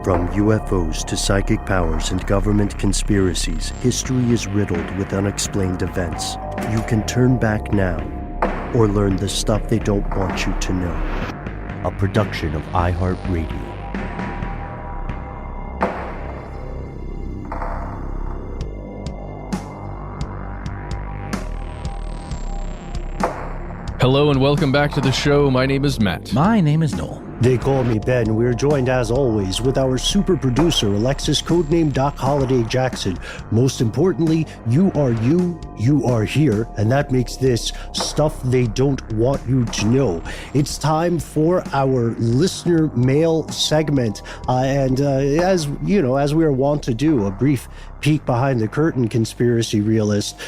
From UFOs to psychic powers and government conspiracies, history is riddled with unexplained events. You can turn back now or learn the stuff they don't want you to know. A production of iHeartRadio. Hello and welcome back to the show. My name is Matt. My name is Noel. They call me Ben. We're joined, as always, with our super producer, Alexis, codename Doc Holliday Jackson. Most importantly, you are here, and that makes this stuff they don't want you to know. It's time for our listener mail segment, and as you know, as we are wont to do, a brief peek behind the curtain, conspiracy realist.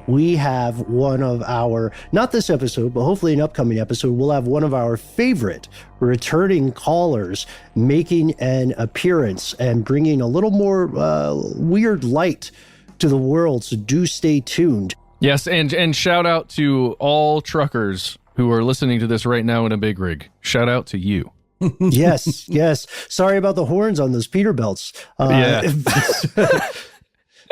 We have one of our, not this episode, but hopefully an upcoming episode, we'll have one of our favorite returning callers making an appearance and bringing a little more weird light to the world. So do stay tuned. Yes, and shout out to all truckers who are listening to this right now in a big rig. Shout out to you. Yes. Sorry about the horns on those Peterbilts.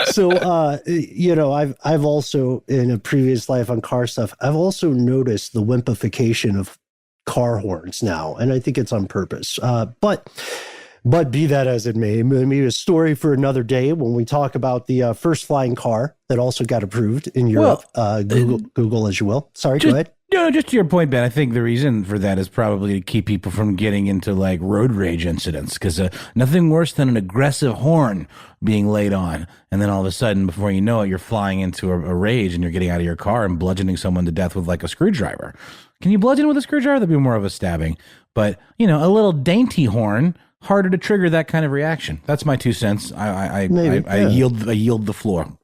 So, you know, I've also, in a previous life on car stuff, I've also noticed the wimpification of car horns now, and I think it's on purpose. But be that as it may, maybe a story for another day when we talk about the first flying car that also got approved in Europe. Google as you will. Sorry, go ahead. No, just to your point, Ben, I think the reason for that is probably to keep people from getting into like road rage incidents, because nothing worse than an aggressive horn being laid on. And then all of a sudden, before you know it, you're flying into a rage and you're getting out of your car and bludgeoning someone to death with like a screwdriver. Can you bludgeon with a screwdriver? That'd be more of a stabbing. But, you know, a little dainty horn, harder to trigger that kind of reaction. That's my 2 cents. I yield the floor.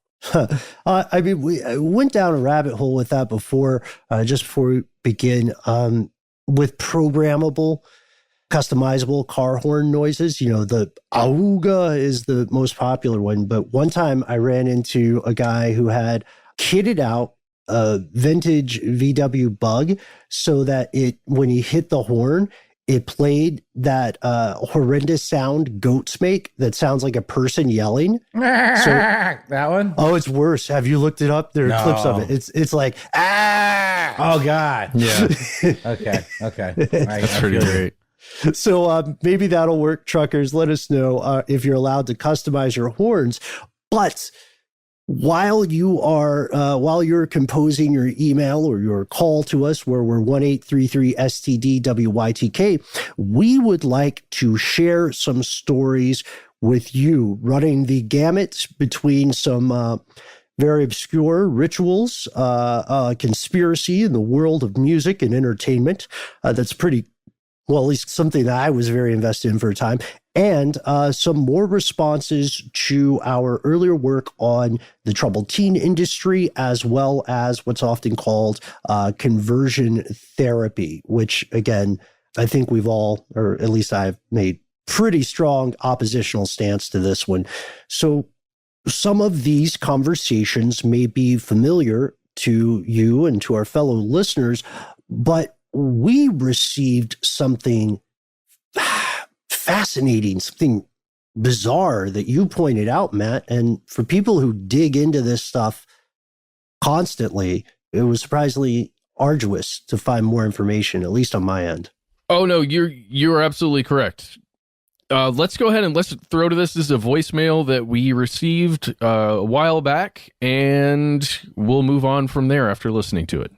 I mean, we went down a rabbit hole with that before, just before we begin, with programmable, customizable car horn noises. You know, the auga is the most popular one. But one time I ran into a guy who had kitted out a vintage VW Bug so that when he hit the horn, it played that horrendous sound goats make that sounds like a person yelling. So, that one? Oh, it's worse. Have you looked it up? There are clips of it. It's like, ah! Oh, God. Yeah. Okay. That's pretty great. So maybe that'll work, truckers. Let us know if you're allowed to customize your horns. But while you're composing your email or your call to us, where we're 1-833-STDWYTK, we would like to share some stories with you, running the gamut between some very obscure rituals, conspiracy in the world of music and entertainment. That's pretty, well, at least something that I was very invested in for a time, and some more responses to our earlier work on the troubled teen industry, as well as what's often called conversion therapy, which, again, I think we've all, or at least I've made pretty strong oppositional stance to this one. So some of these conversations may be familiar to you and to our fellow listeners, but we received something fascinating, something bizarre that you pointed out, Matt. And for people who dig into this stuff constantly, it was surprisingly arduous to find more information, at least on my end. Oh, no, you're absolutely correct. Let's go ahead and let's throw to this. This is a voicemail that we received a while back, and we'll move on from there after listening to it.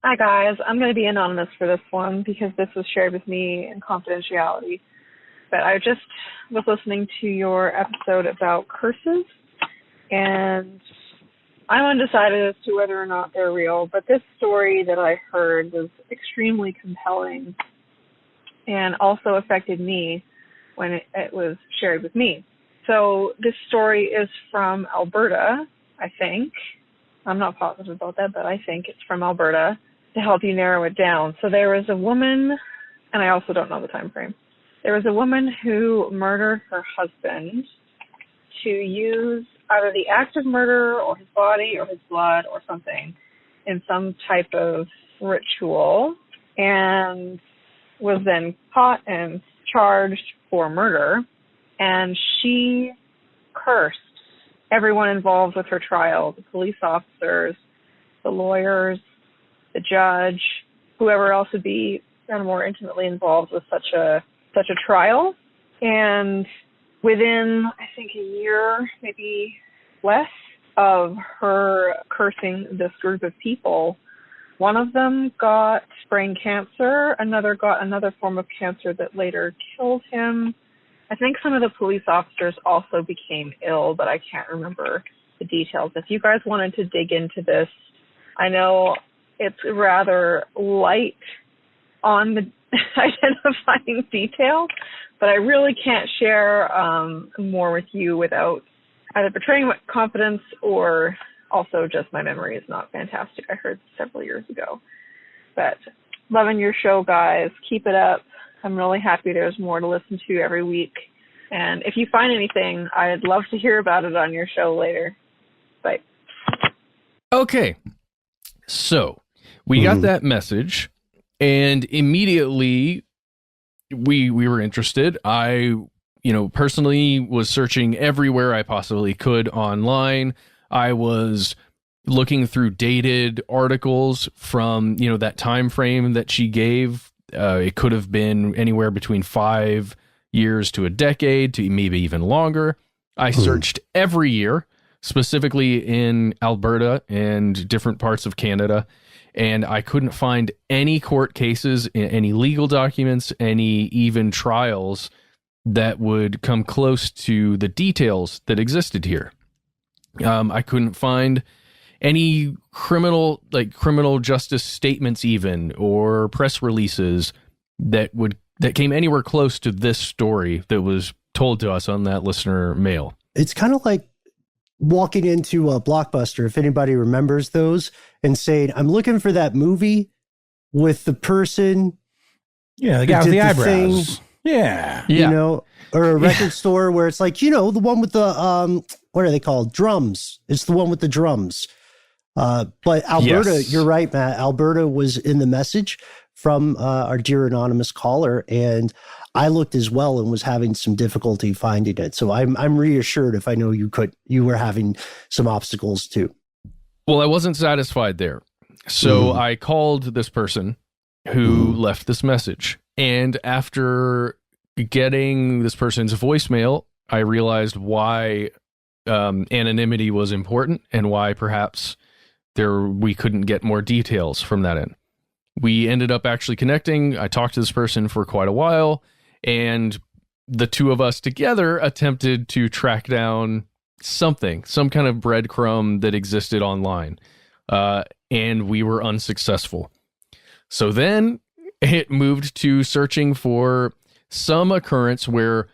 Hi, guys. I'm going to be anonymous for this one because this was shared with me in confidentiality. But I just was listening to your episode about curses, and I'm undecided as to whether or not they're real. But this story that I heard was extremely compelling and also affected me when it was shared with me. So this story is from Alberta, I think. I'm not positive about that, but I think it's from Alberta, to help you narrow it down. So there was a woman, and I also don't know the time frame. There was a woman who murdered her husband to use either the act of murder or his body or his blood or something in some type of ritual, and was then caught and charged for murder. and she cursed everyone involved with her trial, the police officers, the lawyers, the judge, whoever else would be kind of more intimately involved with such a trial. And within, I think, a year, maybe less, of her cursing this group of people, one of them got brain cancer, another got another form of cancer that later killed him. I think some of the police officers also became ill, but I can't remember the details. If you guys wanted to dig into this, I know it's rather light on the identifying details, but I really can't share more with you without either betraying my confidence or also just my memory is not fantastic. I heard several years ago. But loving your show, guys. Keep it up. I'm really happy there's more to listen to every week. And if you find anything, I'd love to hear about it on your show later. Bye. Okay. So we got that message, and immediately we were interested. I personally was searching everywhere I possibly could online. I was looking through dated articles from, that time frame that she gave. It could have been anywhere between 5 years to a decade to maybe even longer. I searched every year, specifically in Alberta and different parts of Canada, and I couldn't find any court cases, any legal documents, any even trials that would come close to the details that existed here. I couldn't find any criminal justice statements even, or press releases that came anywhere close to this story that was told to us on that listener mail. It's kind of like walking into a Blockbuster, if anybody remembers those, and saying, I'm looking for that movie with the person. Yeah, the guy with the eyebrows. Yeah. Or a record store where it's like, the one with the, what are they called? Drums. It's the one with the drums. But Alberta, You're right, Matt. Alberta was in the message from our dear anonymous caller, and I looked as well and was having some difficulty finding it. So I'm reassured if I know you were having some obstacles too. Well, I wasn't satisfied there. So I called this person who left this message. And after getting this person's voicemail, I realized why anonymity was important and why perhaps we couldn't get more details from that end. We ended up actually connecting. I talked to this person for quite a while, and the two of us together attempted to track down some kind of breadcrumb that existed online, and we were unsuccessful. So then it moved to searching for some occurrence where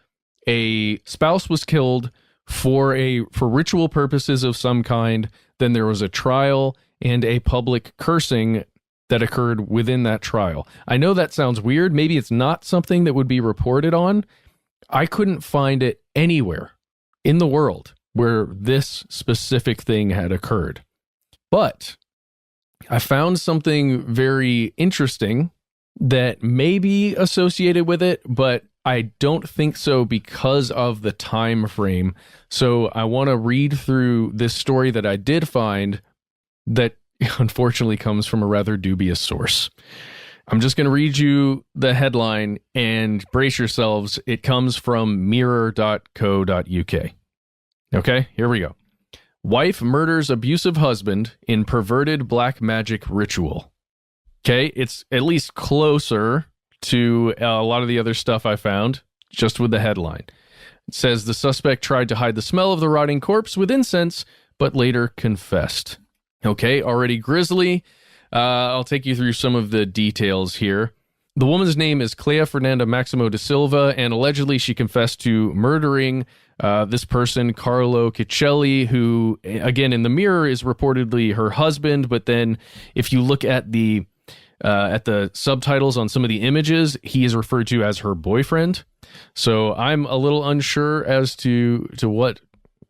a spouse was killed for ritual purposes of some kind. Then there was a trial and a public cursing that occurred within that trial. I know that sounds weird. Maybe it's not something that would be reported on. I couldn't find it anywhere in the world where this specific thing had occurred. But I found something very interesting that may be associated with it, but I don't think so because of the time frame. So I want to read through this story that I did find that unfortunately comes from a rather dubious source. I'm just going to read you the headline and brace yourselves. It comes from mirror.co.uk. Okay, here we go. Wife murders abusive husband in perverted black magic ritual. Okay, it's at least closer to a lot of the other stuff I found, just with the headline. It says the suspect tried to hide the smell of the rotting corpse with incense, but later confessed. Okay, already grisly. I'll take you through some of the details here. The woman's name is Clea Fernanda Maximo da Silva, and allegedly she confessed to murdering this person, Carlo Ciccelli, who, again, in the Mirror is reportedly her husband, but then if you look at the subtitles on some of the images, he is referred to as her boyfriend. So I'm a little unsure as to what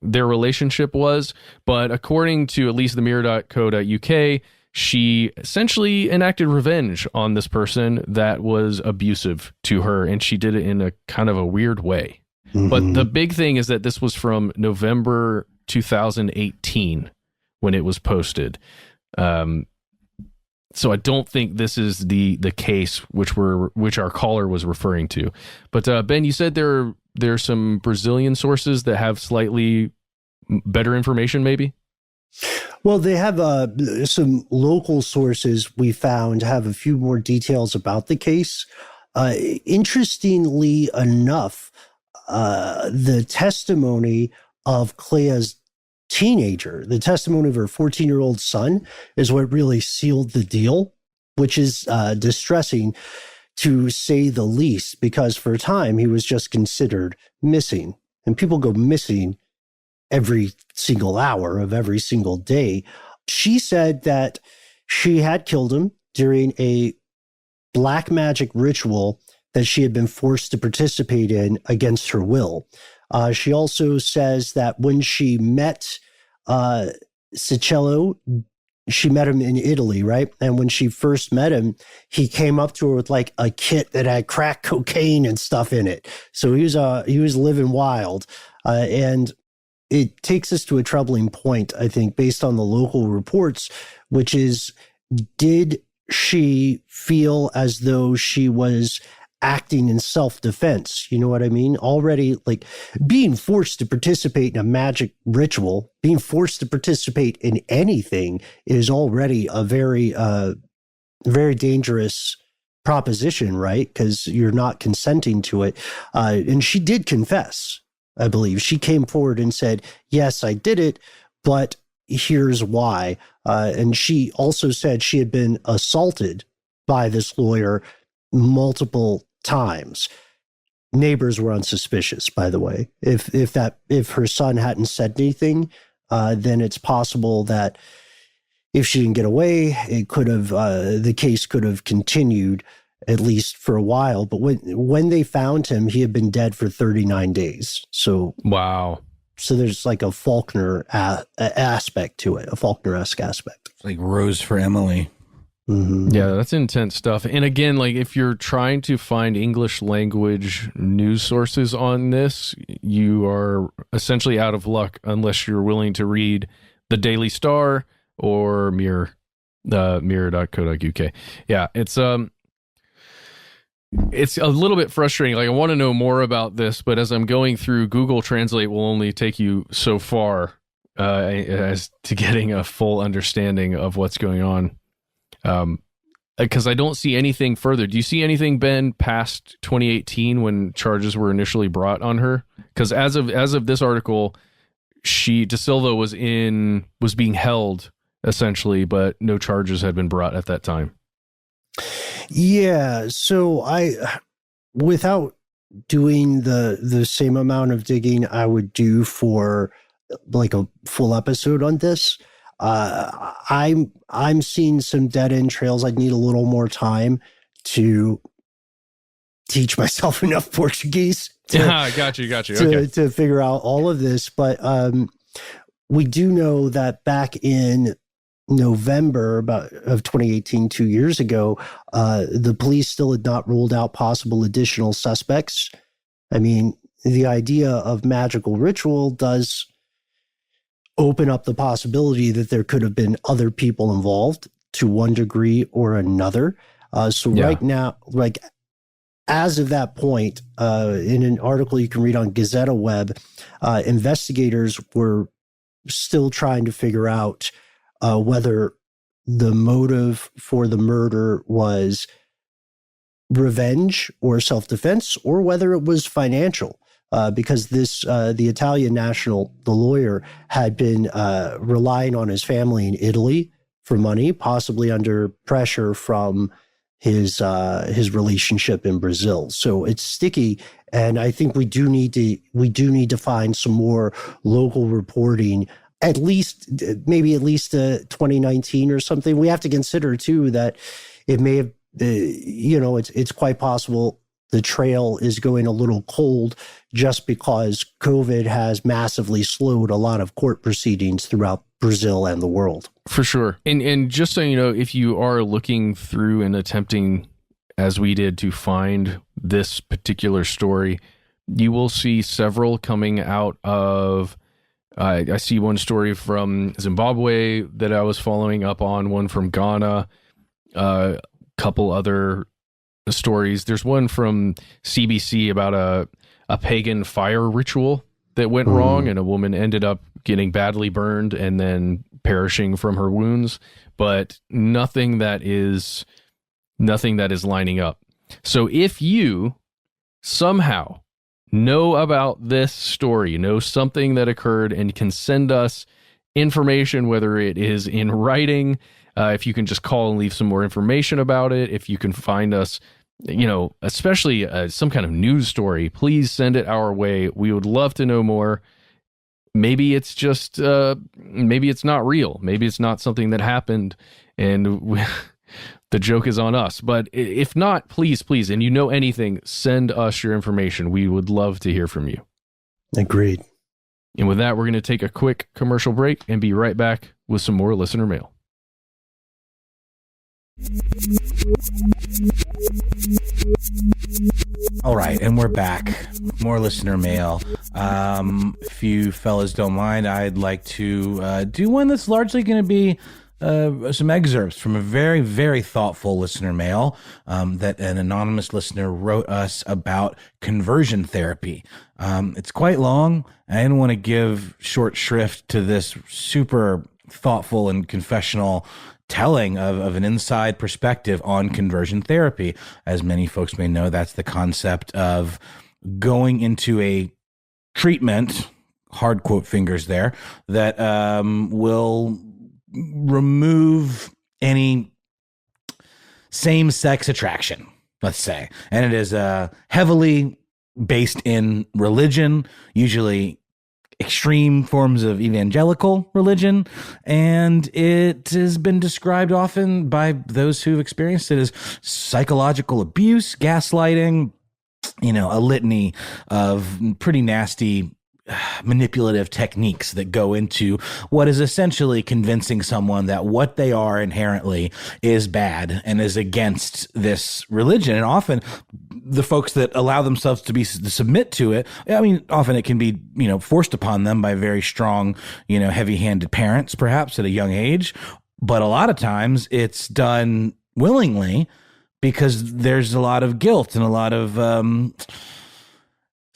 their relationship was, but according to at least the mirror.co.uk, she essentially enacted revenge on this person that was abusive to her, and she did it in a kind of a weird way. But the big thing is that this was from November 2018 when it was posted. So I don't think this is the case which our caller was referring to. But Ben, you said there's some Brazilian sources that have slightly better information, maybe? Well, they have some local sources we found have a few more details about the case. Interestingly enough, the testimony of Clea's teenager, the testimony of her 14-year-old son, is what really sealed the deal, which is distressing to say the least, because for a time he was just considered missing. And people go missing every single hour of every single day. She said that she had killed him during a black magic ritual that she had been forced to participate in against her will. She also says that when she met Cicello, she met him in Italy, right? And when she first met him, he came up to her with like a kit that had crack cocaine and stuff in it. So he was living wild. And it takes us to a troubling point, I think, based on the local reports, which is, did she feel as though she was acting in self-defense? You know what I mean? Already, like, being forced to participate in a magic ritual, being forced to participate in anything is already a very, very dangerous proposition, right? Because you're not consenting to it. And she did confess, I believe. She came forward and said, yes, I did it, but here's why. And she also said she had been assaulted by this lawyer multiple times. Neighbors were unsuspicious, by the way. If her son hadn't said anything, then it's possible that if she didn't get away, it could have the case could have continued at least for a while. But when they found him, he had been dead for 39 days. So wow. So there's like a Faulkner aspect to it, a Faulkner-esque aspect. It's like Rose for Emily. Mm-hmm. Yeah, that's intense stuff. And again, like if you're trying to find English language news sources on this, you are essentially out of luck unless you're willing to read the Daily Star or mirror.co.uk. Yeah, it's a little bit frustrating. Like I want to know more about this, but as I'm going through, Google Translate will only take you so far as to getting a full understanding of what's going on. Because I don't see anything further. Do you see anything, Ben, past 2018 when charges were initially brought on her? Because as of this article, De Silva was being held essentially, but no charges had been brought at that time. Yeah. So without doing the same amount of digging I would do for like a full episode on this, I'm seeing some dead end trails. I'd need a little more time to teach myself enough Portuguese got you. Okay. to figure out all of this. But we do know that back in November of 2018, 2 years ago, the police still had not ruled out possible additional suspects. I mean, the idea of magical ritual does open up the possibility that there could have been other people involved to one degree or another. Right now, like as of that point, in an article you can read on Gazeta Web, investigators were still trying to figure out whether the motive for the murder was revenge or self-defense, or whether it was financial. Because the Italian national, the lawyer, had been relying on his family in Italy for money, possibly under pressure from his relationship in Brazil. So it's sticky, and I think we do need to find some more local reporting. At least 2019 or something. We have to consider too that it may have, it's quite possible the trail is going a little cold just because COVID has massively slowed a lot of court proceedings throughout Brazil and the world. For sure. And just so you know, if you are looking through and attempting, as we did, to find this particular story, you will see several coming out of. I see one story from Zimbabwe that I was following up on, one from Ghana, a couple other stories. There's one from CBC about a pagan fire ritual that went wrong, and a woman ended up getting badly burned and then perishing from her wounds, but nothing that is lining up. So if you somehow know about this story, know something that occurred, and can send us information, whether it is in writing, if you can just call and leave some more information about it, if you can find us, especially some kind of news story, please send it our way. We would love to know more. Maybe it's just, maybe it's not real. Maybe it's not something that happened, and the joke is on us. But if not, please, and you know anything, send us your information. We would love to hear from you. Agreed. And with that, we're going to take a quick commercial break and be right back with some more listener mail. All right, and we're back. More listener mail. If you fellas don't mind, I'd like to do one that's largely going to be some excerpts from a very, very thoughtful listener mail that an anonymous listener wrote us about conversion therapy. It's quite long. I didn't want to give short shrift to this super thoughtful and confessional telling of an inside perspective on conversion therapy. As many folks may know, that's the concept of going into a treatment, hard quote fingers there, that will remove any same-sex attraction, let's say. And it is heavily based in religion, usually extreme forms of evangelical religion, and it has been described often by those who've experienced it as psychological abuse, gaslighting, a litany of pretty nasty manipulative techniques that go into what is essentially convincing someone that what they are inherently is bad and is against this religion. And often the folks that allow themselves to submit to it, often it can be, forced upon them by very strong, heavy-handed parents, perhaps at a young age. But a lot of times it's done willingly because there's a lot of guilt and a lot of,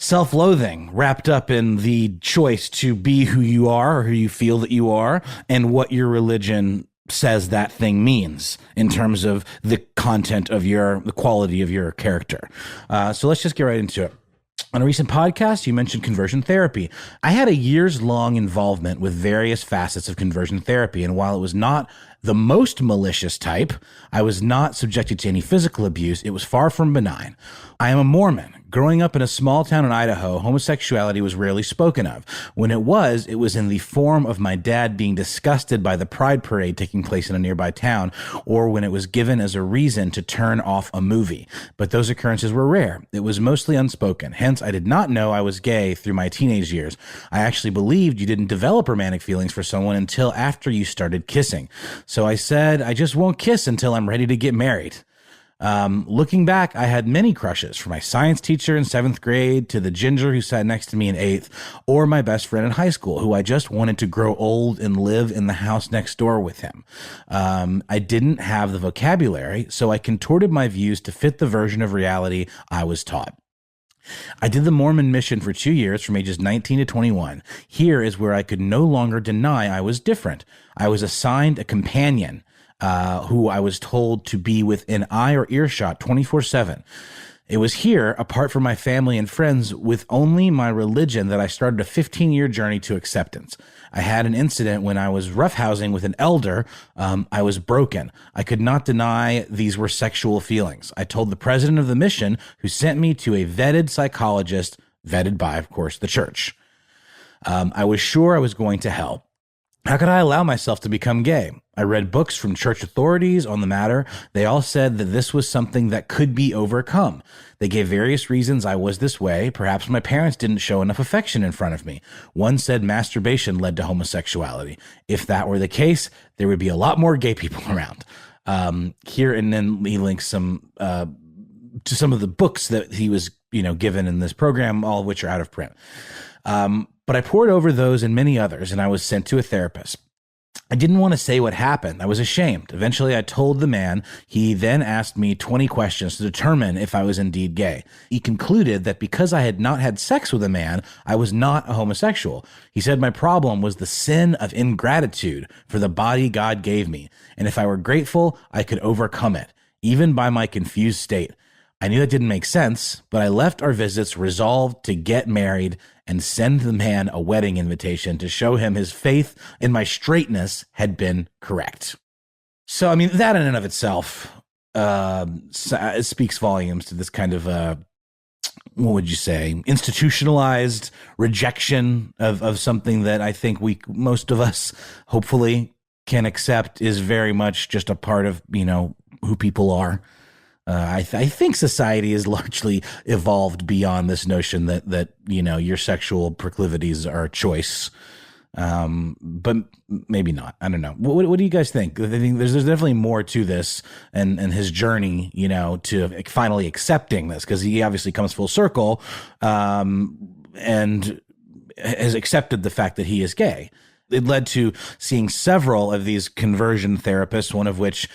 self-loathing wrapped up in the choice to be who you are or who you feel that you are and what your religion says that thing means in terms of the content of the quality of your character. So let's just get right into it. On a recent podcast, you mentioned conversion therapy. I had a years-long involvement with various facets of conversion therapy, and while it was not the most malicious type, I was not subjected to any physical abuse. It was far from benign. I am a Mormon. Growing up in a small town in Idaho, homosexuality was rarely spoken of. When it was in the form of my dad being disgusted by the pride parade taking place in a nearby town, or when it was given as a reason to turn off a movie. But those occurrences were rare. It was mostly unspoken. Hence, I did not know I was gay through my teenage years. I actually believed you didn't develop romantic feelings for someone until after you started kissing. So I said, I just won't kiss until I'm ready to get married. Looking back, I had many crushes, from my science teacher in 7th grade to the ginger who sat next to me in 8th, or my best friend in high school, who I just wanted to grow old and live in the house next door with him. I didn't have the vocabulary, so I contorted my views to fit the version of reality I was taught. I did the Mormon mission for 2 years from ages 19 to 21. Here is where I could no longer deny I was different. I was assigned a companion, who I was told to be within eye or earshot 24/7. It was here, apart from my family and friends, with only my religion, that I started a 15-year journey to acceptance. I had an incident when I was roughhousing with an elder. I was broken. I could not deny these were sexual feelings. I told the president of the mission, who sent me to a vetted psychologist, vetted by, of course, the church. I was sure I was going to hell. How could I allow myself to become gay? I read books from church authorities on the matter. They all said that this was something that could be overcome. They gave various reasons I was this way. Perhaps my parents didn't show enough affection in front of me. One said masturbation led to homosexuality. If that were the case, there would be a lot more gay people around. Here, and then he links some to some of the books that he was given in this program, all of which are out of print. But I pored over those and many others, and I was sent to a therapist. I didn't want to say what happened. I was ashamed. Eventually, I told the man. He then asked me 20 questions to determine if I was indeed gay. He concluded that because I had not had sex with a man, I was not a homosexual. He said my problem was the sin of ingratitude for the body God gave me, and if I were grateful, I could overcome it, even by my confused state. I knew that didn't make sense, but I left our visits resolved to get married and send the man a wedding invitation to show him his faith in my straightness had been correct. So, I mean, that in and of itself speaks volumes to this kind of, what would you say, institutionalized rejection of something that I think most of us, hopefully, can accept is very much just a part of, who people are. I think society has largely evolved beyond this notion that your sexual proclivities are a choice, but maybe not. I don't know. What do you guys think? I think there's definitely more to this and his journey, to finally accepting this, because he obviously comes full circle, and has accepted the fact that he is gay. It led to seeing several of these conversion therapists, one of which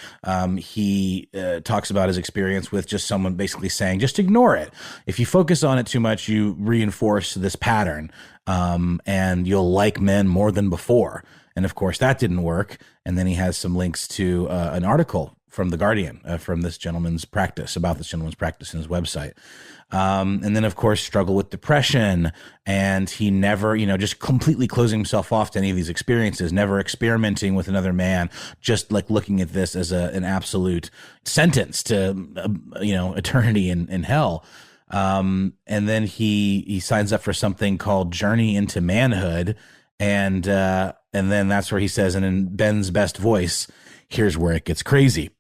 he talks about his experience with just someone basically saying, just ignore it. If you focus on it too much, you reinforce this pattern, and you'll like men more than before. And of course, that didn't work. And then he has some links to an article from The Guardian from this gentleman's practice, about this gentleman's practice in his website. And then, of course, struggle with depression. And he never, just completely closing himself off to any of these experiences, never experimenting with another man, just like looking at this as an absolute sentence to, eternity in hell. And then he signs up for something called Journey into Manhood. And then that's where he says, and in Ben's best voice, here's where it gets crazy.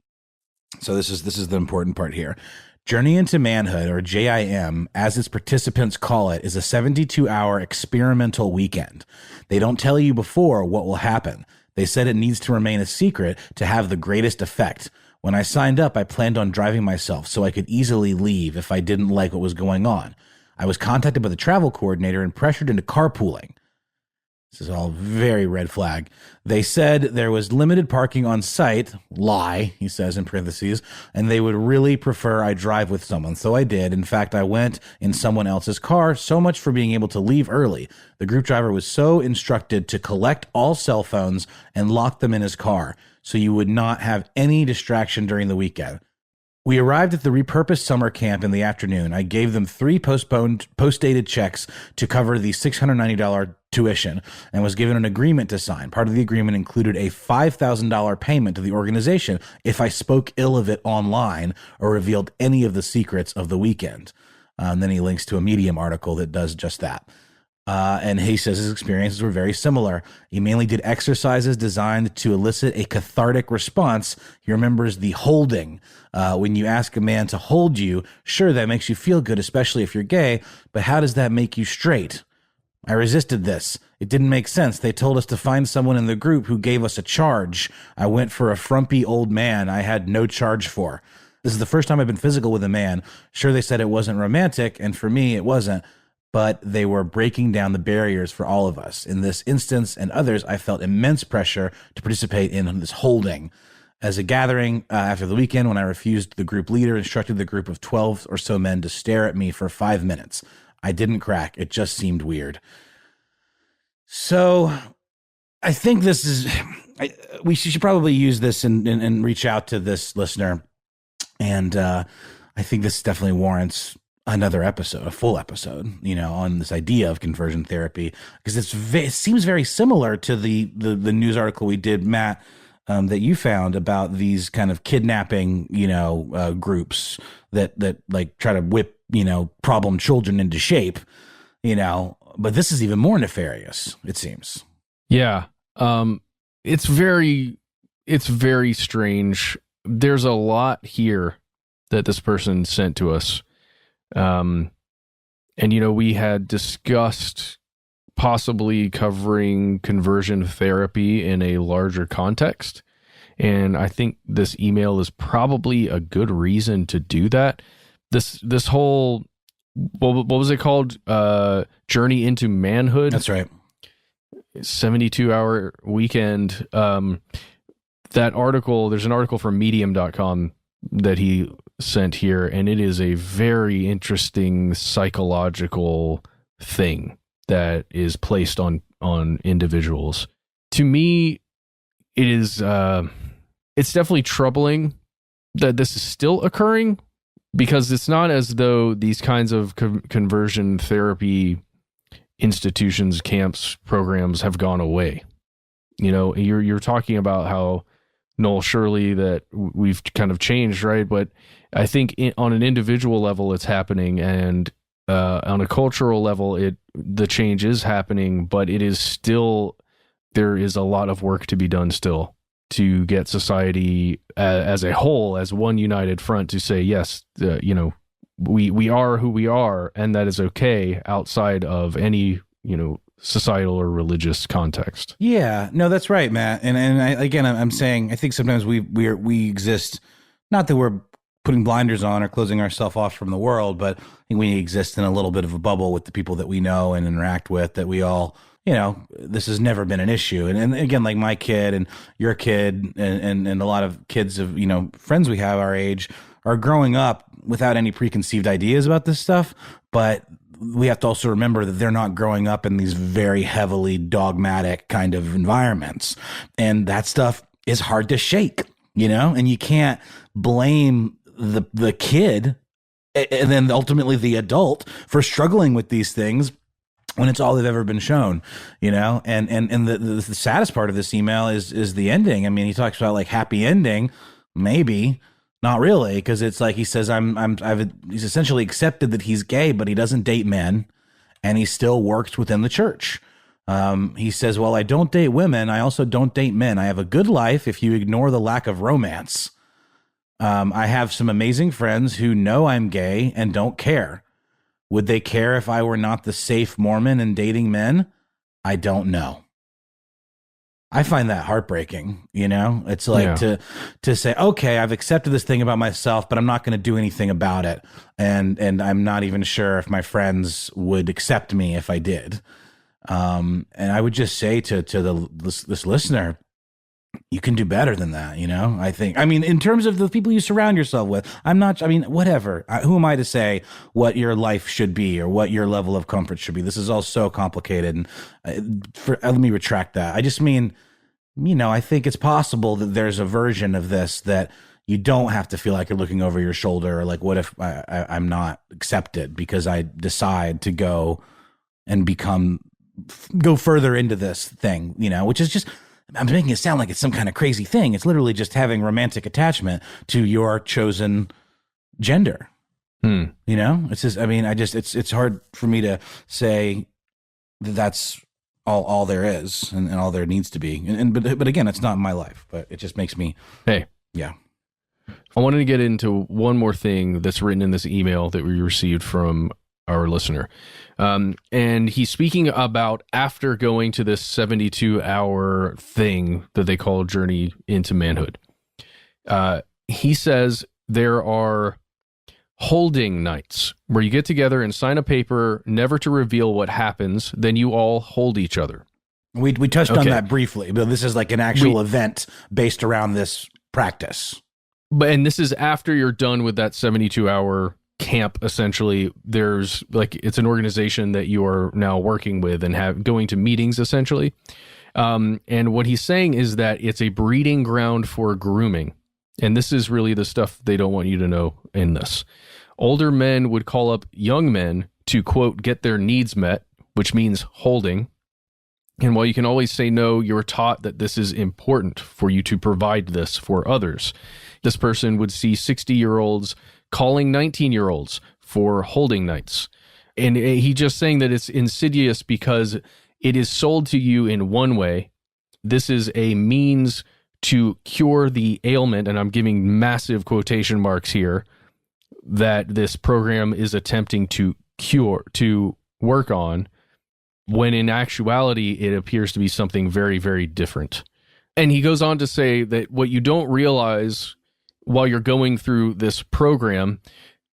So this is the important part here. Journey into Manhood, or JIM, as its participants call it, is a 72-hour experimental weekend. They don't tell you before what will happen. They said it needs to remain a secret to have the greatest effect. When I signed up, I planned on driving myself so I could easily leave if I didn't like what was going on. I was contacted by the travel coordinator and pressured into carpooling. This is all very red flag. They said there was limited parking on site, lie, he says in parentheses, and they would really prefer I drive with someone. So I did. In fact, I went in someone else's car, so much for being able to leave early. The group driver was so instructed to collect all cell phones and lock them in his car, so you would not have any distraction during the weekend. We arrived at the repurposed summer camp in the afternoon. I gave them 3 post-dated checks to cover the $690 tuition and was given an agreement to sign. Part of the agreement included a $5,000 payment to the organization if I spoke ill of it online or revealed any of the secrets of the weekend. And then he links to a Medium article that does just that. And he says his experiences were very similar. He mainly did exercises designed to elicit a cathartic response. He remembers the holding. When you ask a man to hold you, sure, that makes you feel good, especially if you're gay, but how does that make you straight? I resisted this. It didn't make sense. They told us to find someone in the group who gave us a charge. I went for a frumpy old man I had no charge for. This is the first time I've been physical with a man. Sure, they said it wasn't romantic, and for me, it wasn't. But they were breaking down the barriers for all of us. In this instance and others, I felt immense pressure to participate in this holding. As a gathering after the weekend, when I refused, the group leader instructed the group of 12 or so men to stare at me for 5 minutes. I didn't crack. It just seemed weird. So I think this is, we should probably use this and reach out to this listener. And I think this definitely warrants another episode, a full episode, on this idea of conversion therapy, because it seems very similar to the news article we did, Matt, that you found about these kind of kidnapping, groups that like try to whip, problem children into shape, but this is even more nefarious, it seems. Yeah. It's very strange. There's a lot here that this person sent to us. And, we had discussed possibly covering conversion therapy in a larger context. And I think this email is probably a good reason to do that. This whole what was it called? Journey into Manhood. That's right. 72-hour weekend. That article, there's an article from medium.com that he sent here, and it is a very interesting psychological thing that is placed on individuals. To me, it is it's definitely troubling that this is still occurring, because it's not as though these kinds of conversion therapy institutions, camps, programs have gone away. You know, you're talking about how, Noel, surely that we've kind of changed, right? But I think on an individual level, it's happening, and on a cultural level, the change is happening, but it is still, there is a lot of work to be done still to get society as a whole, as one united front, to say, yes, you know, we are who we are, and that is okay outside of any, you know, societal or religious context. Yeah, no, that's right, Matt. And I'm saying, I think sometimes we exist, not that we're putting blinders on or closing ourselves off from the world, but I think we exist in a little bit of a bubble with the people that we know and interact with, that we all, you know, this has never been an issue. And again, like my kid and your kid and a lot of kids of, you know, friends we have our age are growing up without any preconceived ideas about this stuff. But we have to also remember that they're not growing up in these very heavily dogmatic kind of environments. And that stuff is hard to shake, you know, and you can't blame the kid and then ultimately the adult for struggling with these things when it's all they've ever been shown, you know. And the saddest part of this email is the ending. I mean, he talks about like happy ending, maybe. Not really, because it's like he says he's essentially accepted that he's gay, but he doesn't date men, and he still works within the church. He says, "Well, I don't date women. I also don't date men. I have a good life if you ignore the lack of romance. I have some amazing friends who know I'm gay and don't care. Would they care if I were not the safe Mormon and dating men? I don't know." I find that heartbreaking, you know. It's like to say, okay, I've accepted this thing about myself, but I'm not going to do anything about it, and I'm not even sure if my friends would accept me if I did. And I would just say to this listener, you can do better than that, you know. I mean, in terms of the people you surround yourself with, whatever. Who am I to say what your life should be or what your level of comfort should be? This is all so complicated. And let me retract that. I just mean, you know, I think it's possible that there's a version of this that you don't have to feel like you're looking over your shoulder, or like, what if I'm not accepted because I decide to go and go further into this thing, you know, which is just, I'm making it sound like it's some kind of crazy thing. It's literally just having romantic attachment to your chosen gender. You know, it's just, I mean, it's hard for me to say that that's all there is and all there needs to be. But again, it's not my life, but it just makes me. Hey, yeah. I wanted to get into one more thing that's written in this email that we received from our listener. And he's speaking about after going to this 72-hour thing that they call Journey into Manhood. He says there are holding nights where you get together and sign a paper never to reveal what happens. Then you all hold each other. We touched on that briefly, but this is like an actual event based around this practice. And this is after you're done with that 72-hour camp. Essentially, there's like, it's an organization that you are now working with and going to meetings essentially. And what he's saying is that it's a breeding ground for grooming. And this is really the stuff they don't want you to know in this. Older men would call up young men to, quote, get their needs met, which means holding. And while you can always say no, you're taught that this is important for you to provide this for others. This person would see 60-year-olds calling 19-year-olds for holding nights. And he just saying that it's insidious because it is sold to you in one way. This is a means to cure the ailment, and I'm giving massive quotation marks here, that this program is attempting to cure, to work on, when in actuality, it appears to be something very, very different. And he goes on to say that what you don't realize while you're going through this program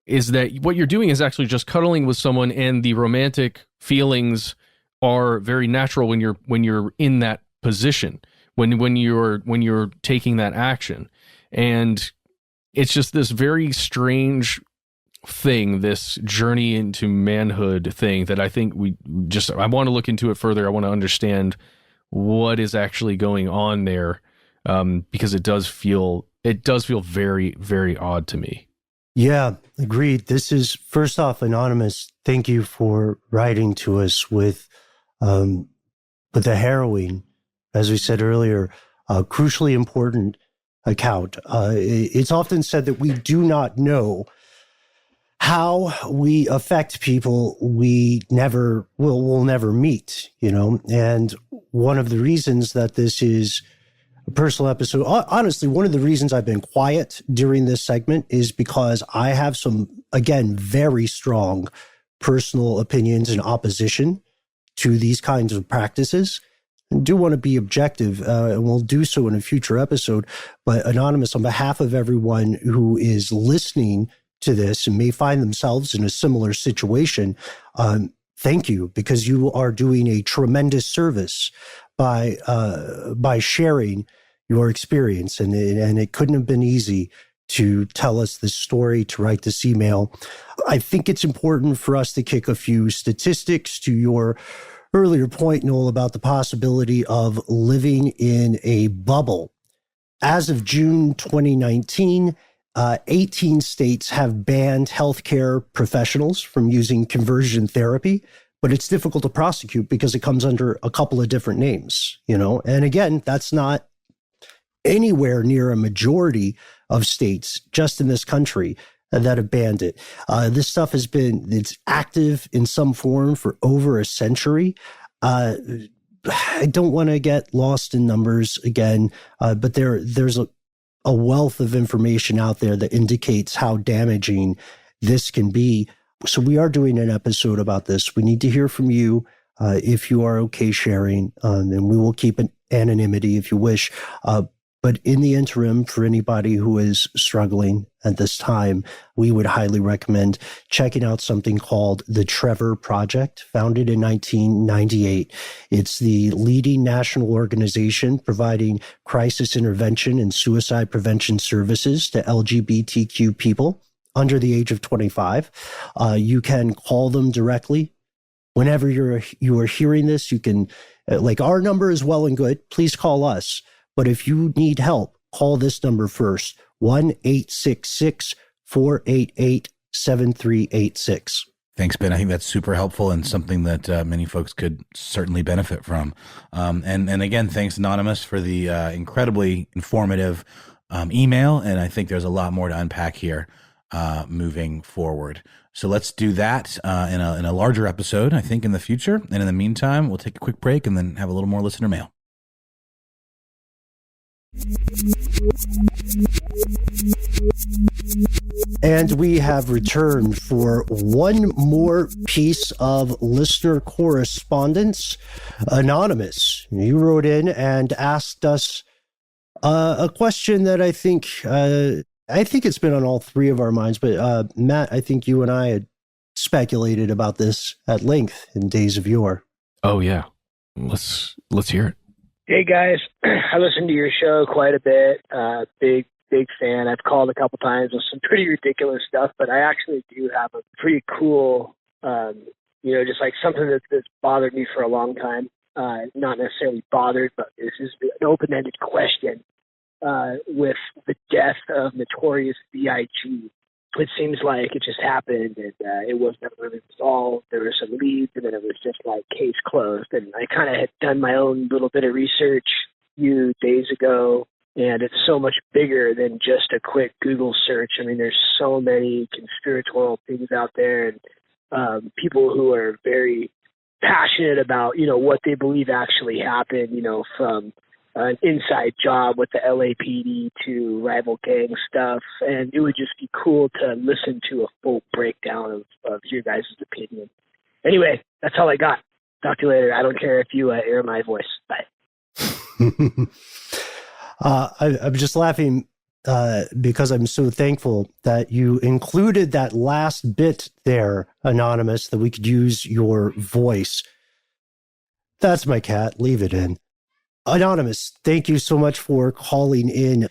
is that what you're doing is actually just cuddling with someone, and the romantic feelings are very natural when you're in that position, when you're taking that action. And it's just this very strange thing, this journey into manhood thing that I think I want to look into it further. I want to understand what is actually going on there, because it does feel very, very odd to me. Yeah, agreed. This is, first off, Anonymous, thank you for writing to us with the harrowing, as we said earlier, crucially important account. It's often said that we do not know how we affect people we will never meet, and one of the reasons that this is a personal episode, honestly, one of the reasons I've been quiet during this segment is because I have some, again, very strong personal opinions in opposition to these kinds of practices. I do want to be objective, and we'll do so in a future episode. But Anonymous, on behalf of everyone who is listening to this and may find themselves in a similar situation, thank you, because you are doing a tremendous service by sharing your experience, and it couldn't have been easy to tell us this story, to write this email. I think it's important for us to kick a few statistics to your earlier point, Noel, about the possibility of living in a bubble. As of June 2019, 18 states have banned healthcare professionals from using conversion therapy, but it's difficult to prosecute because it comes under a couple of different names, And again, that's not anywhere near a majority of states just in this country that have banned it. This stuff it's active in some form for over a century. I don't want to get lost in numbers again, but there's a wealth of information out there that indicates how damaging this can be. So we are doing an episode about this. We need to hear from you if you are okay sharing, and we will keep an anonymity if you wish. But in the interim, for anybody who is struggling at this time, we would highly recommend checking out something called the Trevor Project, founded in 1998. It's the leading national organization providing crisis intervention and suicide prevention services to LGBTQ people under the age of 25. You can call them directly. Whenever you are hearing this, you can, our number is well and good. Please call us. But if you need help, call this number first, 1-866-488-7386. Thanks, Ben. I think that's super helpful and something that many folks could certainly benefit from. And again, thanks, Anonymous, for the incredibly informative email. And I think there's a lot more to unpack here moving forward. So let's do that in a larger episode, I think, in the future. And in the meantime, we'll take a quick break and then have a little more listener mail. And we have returned for one more piece of listener correspondence. Anonymous, you wrote in and asked us a question that I think it's been on all three of our minds, but Matt, I think you and I had speculated about this at length in days of yore. Oh yeah, let's hear it. Hey guys, I listen to your show quite a bit. Big fan. I've called a couple times with some pretty ridiculous stuff, but I actually do have a pretty cool, just like something that's bothered me for a long time. Not necessarily bothered, but this is an open-ended question with the death of Notorious B.I.G. It seems like it just happened and it was never really resolved. There were some leads and then it was just like case closed. And I kind of had done my own little bit of research a few days ago, and it's so much bigger than just a quick Google search. I mean, there's so many conspiratorial things out there and people who are very passionate about, what they believe actually happened, from an inside job with the LAPD to rival gang stuff. And it would just be cool to listen to a full breakdown of your guys' opinion. Anyway, that's all I got. Talk to you later. I don't care if you air my voice. Bye. I'm just laughing, because I'm so thankful that you included that last bit there, Anonymous, that we could use your voice. That's my cat. Leave it in. Anonymous, thank you so much for calling in.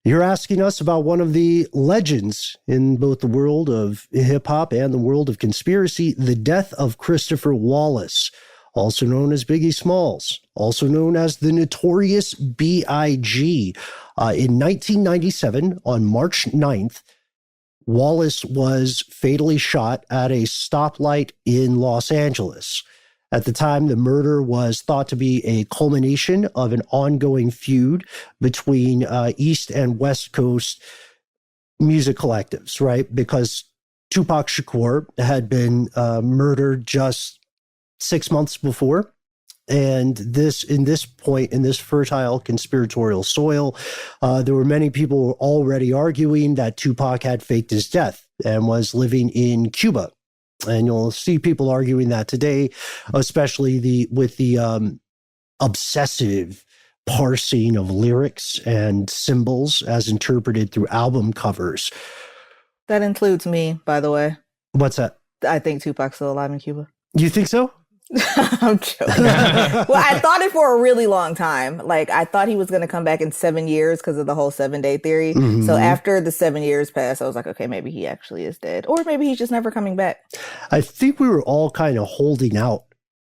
You're asking us about one of the legends in both the world of hip-hop and the world of conspiracy, the death of Christopher Wallace, also known as Biggie Smalls, also known as the Notorious B.I.G. In 1997, on March 9th, Wallace was fatally shot at a stoplight in Los Angeles. At the time, the murder was thought to be a culmination of an ongoing feud between East and West Coast music collectives, right? Because Tupac Shakur had been murdered just 6 months before. And in this fertile conspiratorial soil, there were many people already arguing that Tupac had faked his death and was living in Cuba. And you'll see people arguing that today, especially with the obsessive parsing of lyrics and symbols as interpreted through album covers. That includes me, by the way. What's that? I think Tupac's still alive in Cuba. You think so? I'm joking. Well, I thought it for a really long time. Like, I thought he was going to come back in 7 years because of the whole 7-day theory. Mm-hmm. So after the 7 years passed, I was like, okay, maybe he actually is dead. Or maybe he's just never coming back. I think we were all kind of holding out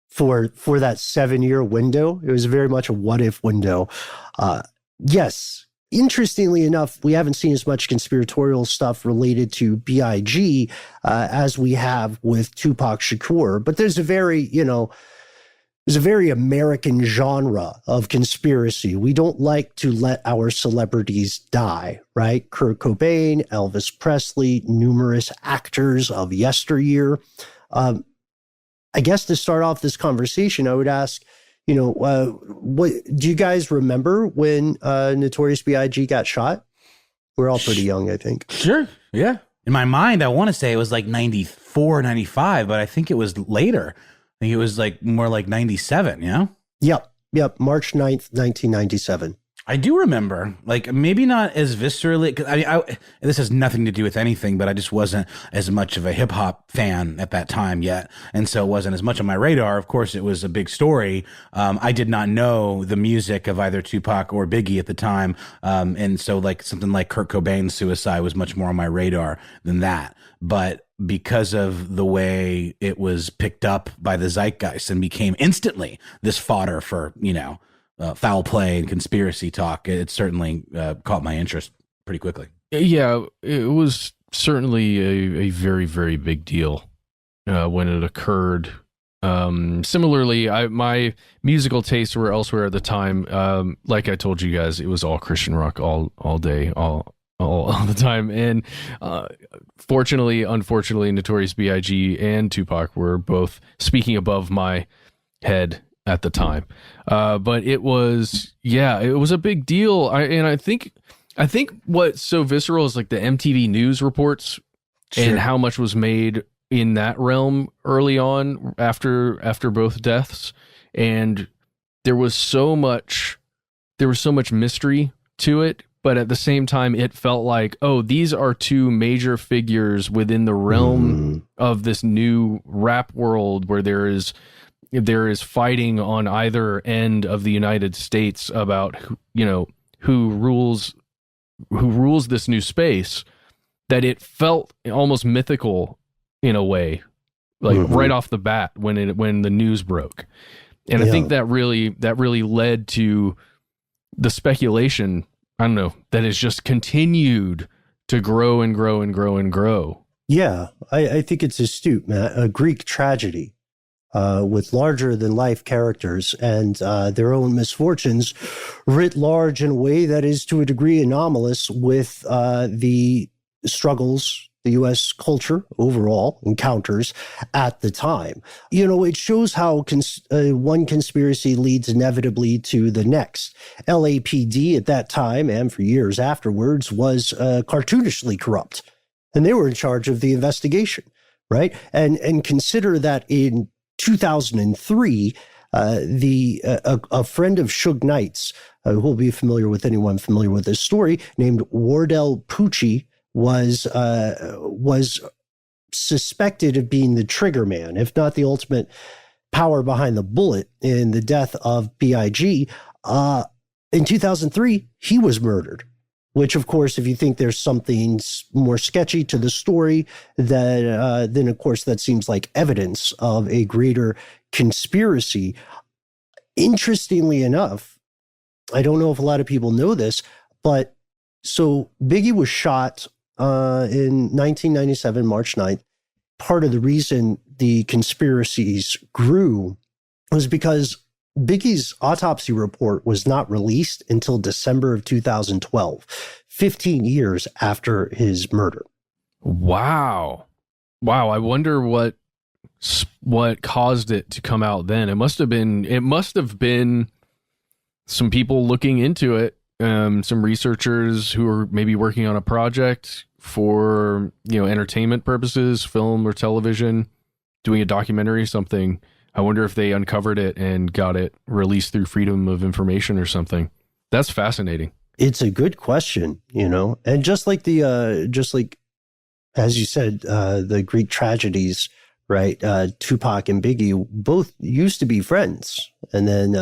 for that 7-year window. It was very much a what-if window. Yes. Interestingly enough, we haven't seen as much conspiratorial stuff related to B.I.G. As we have with Tupac Shakur, but there's a very American genre of conspiracy. We don't like to let our celebrities die, right? Kurt Cobain, Elvis Presley, numerous actors of yesteryear. I guess to start off this conversation, I would ask, what do you guys remember when Notorious B.I.G. got shot? We're all pretty young, I think. Sure. Yeah. In my mind, I want to say it was like 94, 95, but I think it was later. I think it was like more like 97, you know? Yep. March 9th, 1997. I do remember, like, maybe not as viscerally, because this has nothing to do with anything, but I just wasn't as much of a hip hop fan at that time yet. And so it wasn't as much on my radar. Of course, it was a big story. I did not know the music of either Tupac or Biggie at the time. And so like something like Kurt Cobain's suicide was much more on my radar than that. But because of the way it was picked up by the zeitgeist and became instantly this fodder for, foul play and conspiracy talk, it certainly caught my interest pretty quickly. Yeah, it was certainly a very, very big deal when it occurred. Similarly, my musical tastes were elsewhere at the time. Like I told you guys, it was all Christian rock all day, all the time. And unfortunately, Notorious B.I.G. and Tupac were both speaking above my head at the time. But it was a big deal. I think what's so visceral is like the MTV News reports and how much was made in that realm early on after both deaths. And there was so much mystery to it. But at the same time, it felt like, oh, these are two major figures within the realm of this new rap world where there is fighting on either end of the United States about who rules this new space, that it felt almost mythical in a way, like right off the bat when the news broke. And I think that really led to the speculation, I don't know, that has just continued to grow and grow and grow and grow. Yeah, I think it's astute, Matt. A Greek tragedy with larger-than-life characters and their own misfortunes writ large in a way that is to a degree anomalous with the struggles the U.S. culture overall encounters at the time. It shows how one conspiracy leads inevitably to the next. LAPD at that time and for years afterwards was cartoonishly corrupt, and they were in charge of the investigation, right? And consider that in 2003, A friend of Suge Knight's, who will be familiar with anyone familiar with this story, named Wardell Pucci, was suspected of being the trigger man, if not the ultimate power behind the bullet in the death of B.I.G. In 2003, he was murdered, which, of course, if you think there's something more sketchy to the story, then of course, that seems like evidence of a greater conspiracy. Interestingly enough, I don't know if a lot of people know this, but so Biggie was shot in 1997, March 9th. Part of the reason the conspiracies grew was because Biggie's autopsy report was not released until December of 2012, 15 years after his murder. Wow. I wonder what caused it to come out then. It must have been some people looking into it, some researchers who are maybe working on a project for, entertainment purposes, film or television, doing a documentary or something. I wonder if they uncovered it and got it released through Freedom of Information or something. That's fascinating. It's a good question, and just like as you said, the Greek tragedies, right? Tupac and Biggie both used to be friends, and then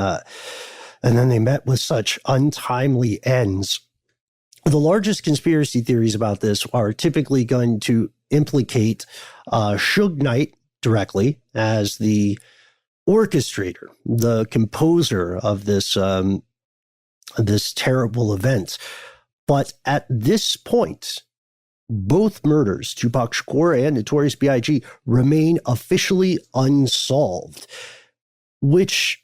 they met with such untimely ends. The largest conspiracy theories about this are typically going to implicate Suge Knight directly as the orchestrator, the composer of this terrible event. But at this point, both murders, Tupac Shakur and Notorious B.I.G, remain officially unsolved, which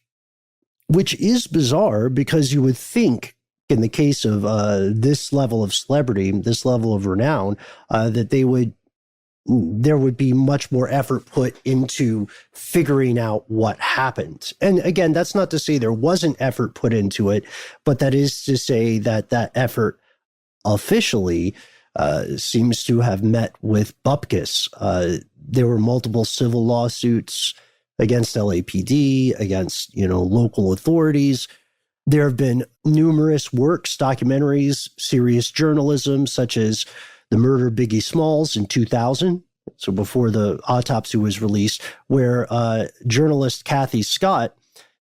is bizarre because you would think in the case of this level of celebrity, this level of renown, that there would be much more effort put into figuring out what happened. And again, that's not to say there wasn't effort put into it, but that is to say that effort officially seems to have met with bupkis. There were multiple civil lawsuits against LAPD, against, local authorities. There have been numerous works, documentaries, serious journalism, such as The Murder of Biggie Smalls in 2000, so before the autopsy was released, where journalist Kathy Scott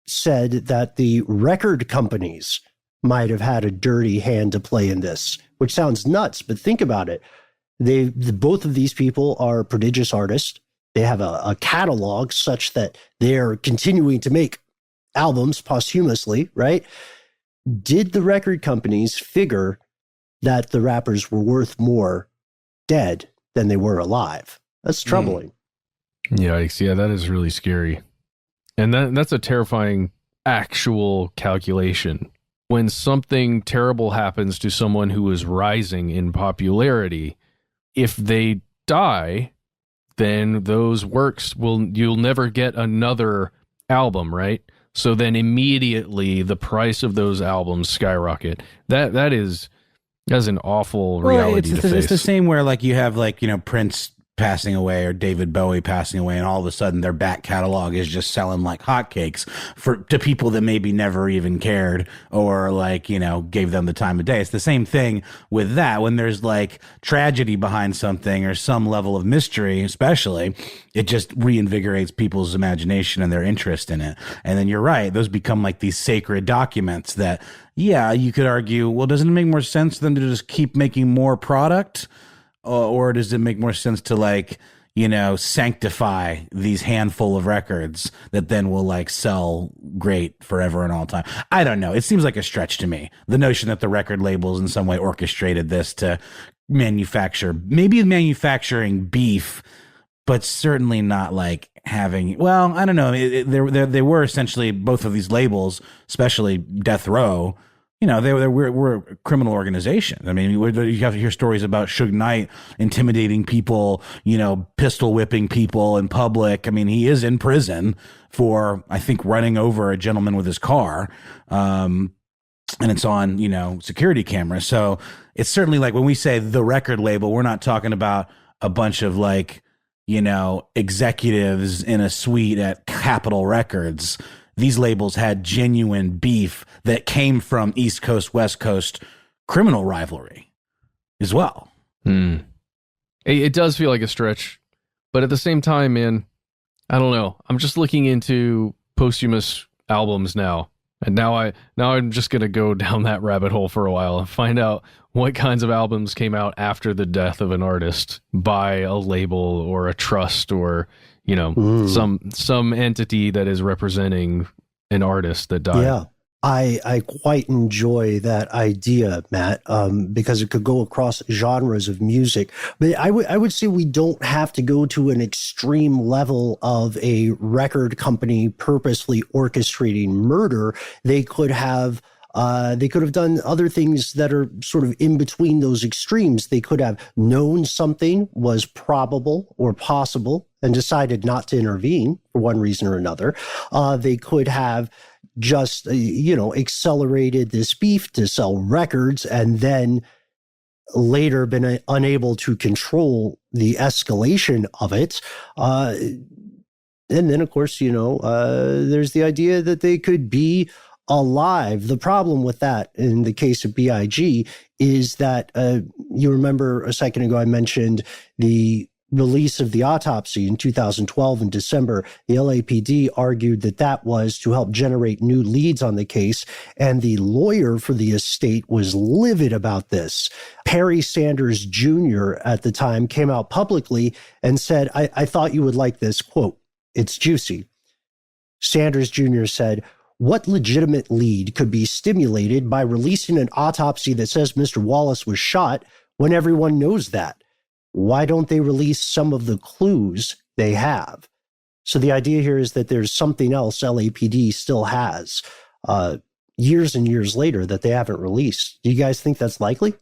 said that the record companies might have had a dirty hand to play in this, which sounds nuts, but think about it. Both of these people are prodigious artists. They have a catalog such that they're continuing to make albums posthumously, right? Did the record companies figure that the rappers were worth more dead than they were alive? That's troubling. Yikes. Yeah, that is really scary. And that's a terrifying actual calculation. When something terrible happens to someone who is rising in popularity, if they die, then those works you'll never get another album, right? So then immediately the price of those albums skyrocket. That's an awful reality to face. It's the same where you have Prince passing away or David Bowie passing away, and all of a sudden their back catalog is just selling like hotcakes to people that maybe never even cared or gave them the time of day. It's the same thing with that. When there's tragedy behind something or some level of mystery, especially, it just reinvigorates people's imagination and their interest in it. And then you're right, those become these sacred documents that, yeah, you could argue, well, doesn't it make more sense than to just keep making more product? Or does it make more sense to sanctify these handful of records that then will sell great forever and all time? I don't know. It seems like a stretch to me. The notion that the record labels in some way orchestrated this to manufacturing beef, but certainly not having, well, I don't know. They were essentially, both of these labels, especially Death Row, we're a criminal organization. I mean, you have to hear stories about Suge Knight intimidating people, pistol whipping people in public. I mean, he is in prison for, I think, running over a gentleman with his car. And it's on, security camera. So it's certainly when we say the record label, we're not talking about a bunch of executives in a suite at Capitol Records, these labels had genuine beef that came from East Coast, West Coast criminal rivalry as well. It does feel like a stretch, but at the same time, man, I don't know. I'm just looking into posthumous albums now. And now I'm just going to go down that rabbit hole for a while and find out what kinds of albums came out after the death of an artist by a label or a trust or, you know, some entity that is representing an artist that died. Yeah. I quite enjoy that idea, Matt, because it could go across genres of music. But I would say we don't have to go to an extreme level of a record company purposely orchestrating murder. They could have done other things that are sort of in between those extremes. They could have known something was probable or possible and decided not to intervene for one reason or another. They could have just, accelerated this beef to sell records and then later been unable to control the escalation of it. And then, of course, there's the idea that they could be alive. The problem with that in the case of B.I.G. is that you remember a second ago I mentioned the release of the autopsy in 2012 in December. The LAPD argued that was to help generate new leads on the case, and the lawyer for the estate was livid about this. Perry Sanders Jr. at the time came out publicly and said, I thought you would like this, quote, "It's juicy." Sanders Jr. said, "What legitimate lead could be stimulated by releasing an autopsy that says Mr. Wallace was shot when everyone knows that? Why don't they release some of the clues they have?" So the idea here is that there's something else LAPD still has years and years later that they haven't released. Do you guys think that's likely?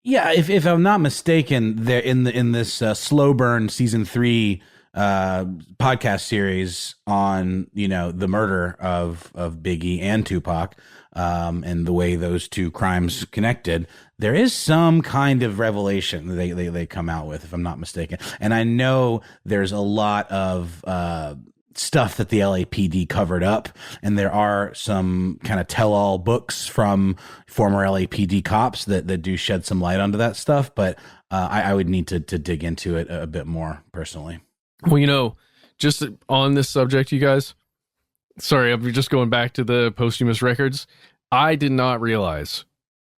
Yeah, if I'm not mistaken, they're in this slow burn season 3 podcast series on the murder of Biggie and Tupac, and the way those two crimes connected. There is some kind of revelation they come out with, if I'm not mistaken. And I know there's a lot of stuff that the LAPD covered up, and there are some kind of tell-all books from former LAPD cops that do shed some light onto that stuff. But I would need to dig into it a bit more personally. Well, just on this subject, you guys, sorry, I'm just going back to the posthumous records. I did not realize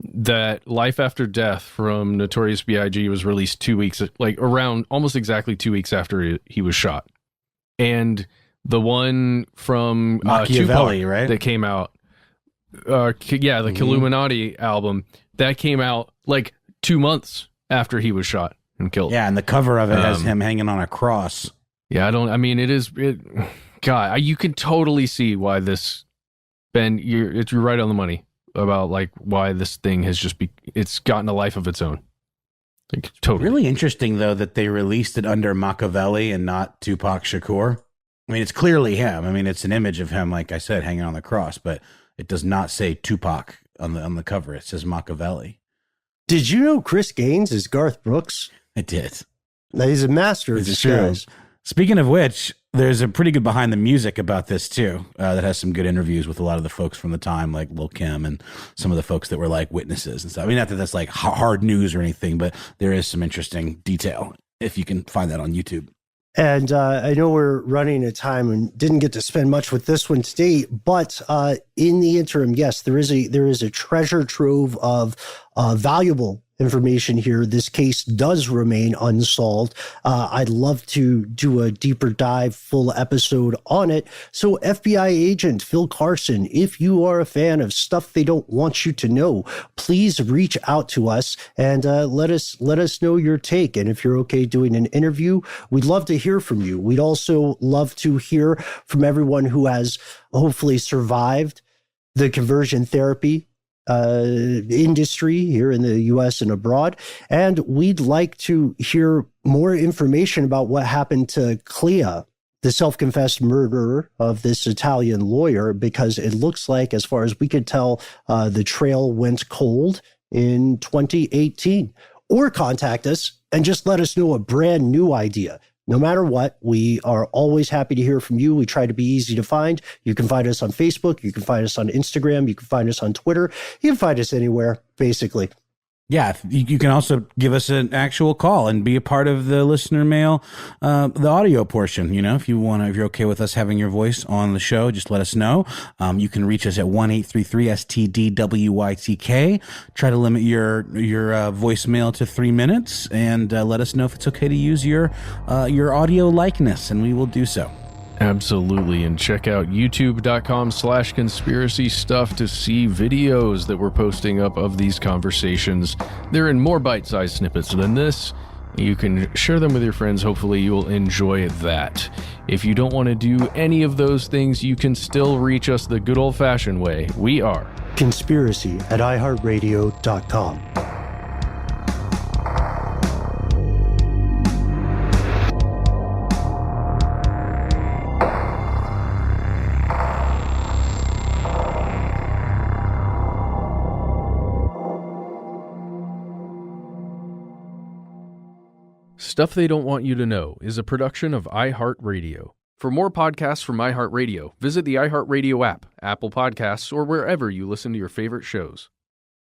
that Life After Death from Notorious B.I.G. was released 2 weeks, around almost exactly 2 weeks after he was shot. And the one from Machiavelli, Tupac, right? That came out, the Illuminati album, that came out 2 months after he was shot and killed. Yeah, and the cover of it has him hanging on a cross. Yeah, God, you can totally see why this, Ben, you're right on the money about why this thing has it's gotten a life of its own. Totally. Really interesting, though, that they released it under Machiavelli and not Tupac Shakur. I mean, it's clearly him. I mean, it's an image of him, like I said, hanging on the cross, but it does not say Tupac on the cover. It says Machiavelli. Did you know Chris Gaines is Garth Brooks? I did. Now, he's a master of disguise. Speaking of which, there's a pretty good behind the music about this too, that has some good interviews with a lot of the folks from the time, like Lil' Kim and some of the folks that were witnesses and stuff. I mean, not that that's hard news or anything, but there is some interesting detail if you can find that on YouTube. And I know we're running out of time and didn't get to spend much with this one today, but in the interim, yes, there is a treasure trove of valuable information here. This case does remain unsolved. I'd love to do a deeper dive, full episode on it. So FBI agent Phil Carson, if you are a fan of stuff they don't want you to know, please reach out to us and let us know your take. And if you're okay doing an interview, we'd love to hear from you. We'd also love to hear from everyone who has hopefully survived the conversion therapy industry here in the U.S. and abroad. And we'd like to hear more information about what happened to Clea, the self-confessed murderer of this Italian lawyer, because it looks like, as far as we could tell, the trail went cold in 2018. Or contact us and just let us know a brand new idea no matter what, we are always happy to hear from you. We try to be easy to find. You can find us on Facebook. You can find us on Instagram. You can find us on Twitter. You can find us anywhere, basically. Yeah, you can also give us an actual call and be a part of the listener mail, the audio portion. You know, if you're okay with us having your voice on the show, just let us know. You can reach us at 1-833-STDWYTK. Try to limit your voicemail to 3 minutes, and let us know if it's okay to use your audio likeness, and we will do so. Absolutely. And check out youtube.com/conspiracy stuff to see videos that we're posting up of these conversations. They're in more bite-sized snippets than this. You can share them with your friends. Hopefully you'll enjoy that. If you don't want to do any of those things, you can still reach us the good old-fashioned way. We are Conspiracy at iHeartRadio.com. Stuff They Don't Want You to Know is a production of iHeartRadio. For more podcasts from iHeartRadio, visit the iHeartRadio app, Apple Podcasts, or wherever you listen to your favorite shows.